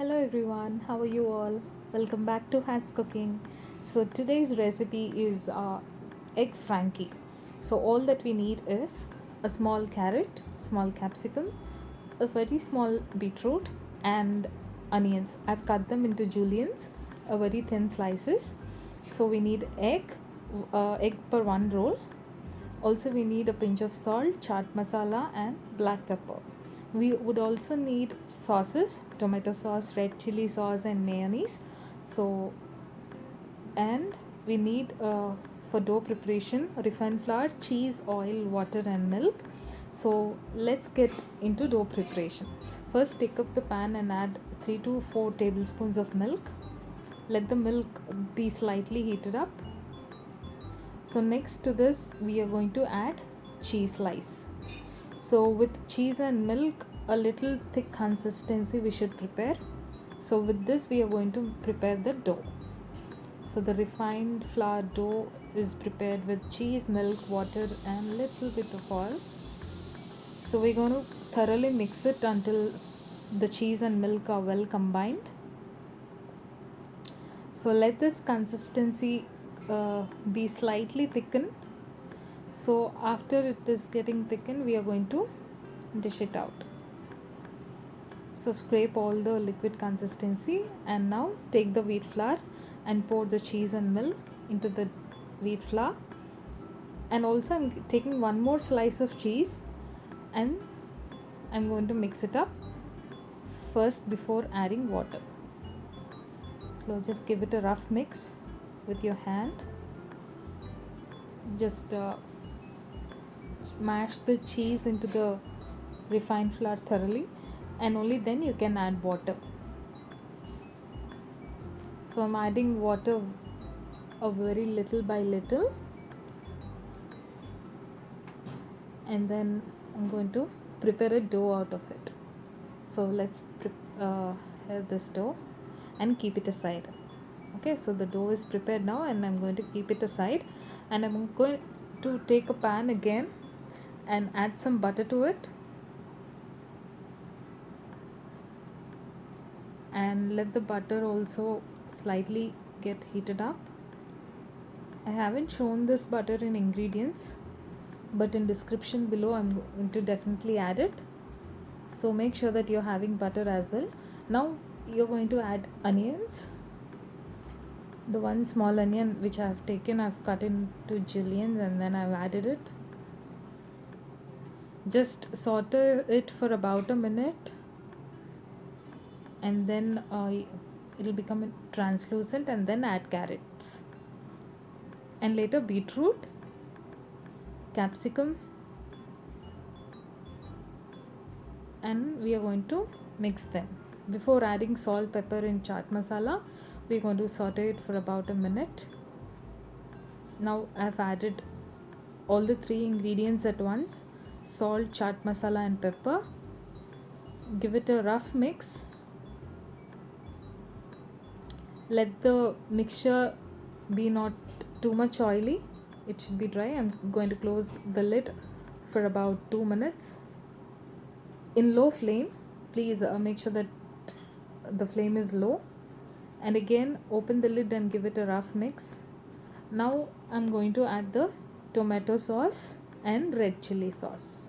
Hello everyone, how are you all? Welcome back to Hats Cooking. So today's recipe is egg frankie. So all that we need is a small carrot, small capsicum, a very small beetroot and onions. I've cut them into juliennes, a very thin slices. So we need egg per one roll. Also we need a pinch of salt, chaat masala and black pepper. We would also need sauces, tomato sauce, red chili sauce and mayonnaise. So and we need for dough preparation refined flour, cheese, oil, water and milk. So let's get into dough preparation. First take up the pan and add 3 to 4 tablespoons of milk. Let the milk be slightly heated up. So next to this we are going to add cheese slice. So with cheese and milk, a little thick consistency we should prepare. So with this we are going to prepare the dough. So the refined flour dough is prepared with cheese, milk, water and little bit of oil. So we're going to thoroughly mix it until the cheese and milk are well combined. So let this consistency be slightly thickened. So after it is getting thickened, we are going to dish it out. So scrape all the liquid consistency and now take the wheat flour and pour the cheese and milk into the wheat flour. And also I'm taking one more slice of cheese and I'm going to mix it up first before adding water. So just give it a rough mix with your hand. Just mash the cheese into the refined flour thoroughly and only then you can add water. So I'm adding water a very little by little and then I'm going to prepare a dough out of it. So let's have this dough and keep it aside. Okay, so the dough is prepared now and I'm going to keep it aside, and I'm going to take a pan again and add some butter to it and let the butter also slightly get heated up. I haven't shown this butter in ingredients, but in description below I'm going to definitely add it. So make sure that you're having butter as well. Now you're going to add onions. The one small onion which I've taken, I've cut into juliennes and then I've added it. Just saute it for about a minute and then it'll become translucent, and then add carrots and later beetroot, capsicum, and we are going to mix them. Before adding salt, pepper and chaat masala, we're going to saute it for about a minute. Now I've added all the three ingredients at once: salt, chaat masala and pepper. Give it a rough mix. Let the mixture be not too much oily, it should be dry. I'm going to close the lid for about 2 minutes in low flame. Please make sure that the flame is low, and again open the lid and give it a rough mix. Now I'm going to add the tomato sauce and red chili sauce.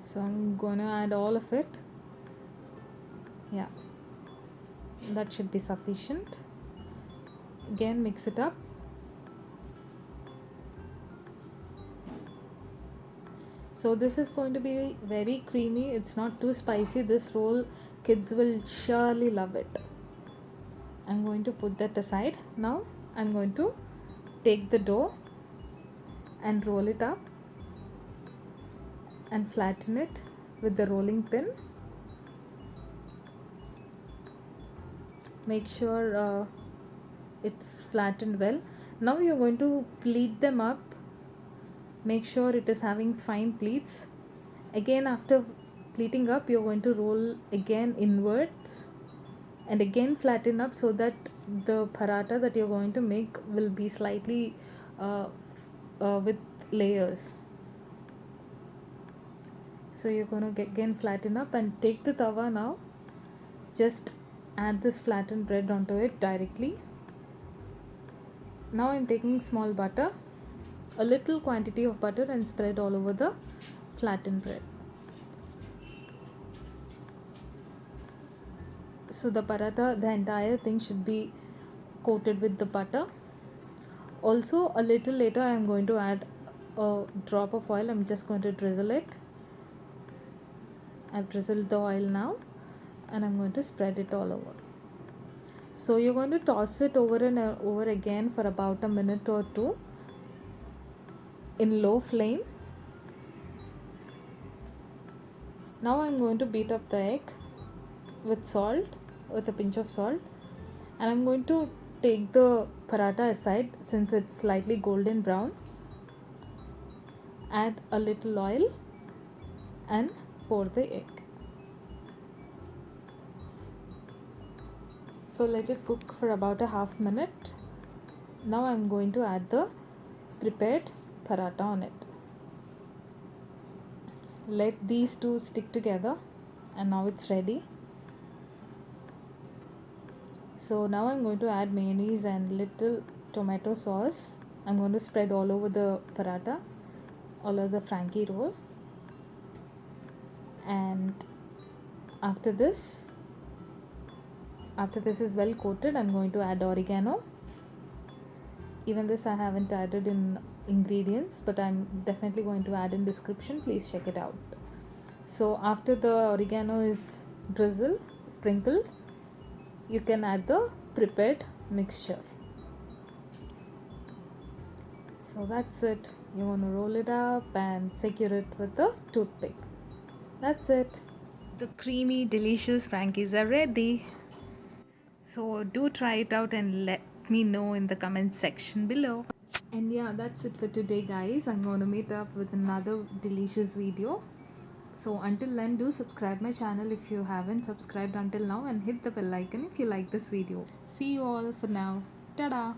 So I'm going to add all of it. Yeah, that should be sufficient. Again mix it up. So this is going to be very creamy. It's not too spicy. This roll, kids will surely love it. I'm going to put that aside. Now I'm going to take the dough and roll it up and flatten it with the rolling pin. Make sure it's flattened well. Now you're going to pleat them up. Make sure it is having fine pleats. Again, after pleating up, you're going to roll again inwards and again flatten up so that the paratha that you're going to make will be slightly with layers. So you're going to again flatten up and take the tawa now. Just add this flattened bread onto it directly. Now I'm taking small butter, a little quantity of butter, and spread all over the flattened bread. So the paratha, the entire thing should be coated with the butter. Also, a little later I am going to add a drop of oil. I'm just going to drizzle it. I've drizzled the oil now, and I'm going to spread it all over. So you're going to toss it over and over again for about a minute or two in low flame. Now I'm going to beat up the egg with salt, with a pinch of salt, and I'm going to take the paratha aside since it's slightly golden brown. Add a little oil and pour the egg. So let it cook for about a half minute. Now I'm going to add the prepared paratha on it. Let these two stick together, and now it's ready. So now I'm going to add mayonnaise and little tomato sauce. I'm going to spread all over the paratha, all over the Frankie roll. And after this is well coated, I'm going to add oregano. Even this I haven't added in ingredients, but I'm definitely going to add in description. Please check it out. So after the oregano is sprinkled, you can add the prepared mixture. So that's it. You want to roll it up and secure it with a toothpick. That's it. The creamy, delicious Frankies are ready. So do try it out and let me know in the comment section below. And yeah, that's it for today, guys. I'm going to meet up with another delicious video. So until then, do subscribe my channel if you haven't subscribed until now, and hit the bell icon if you like this video. See you all for now. Ta-da!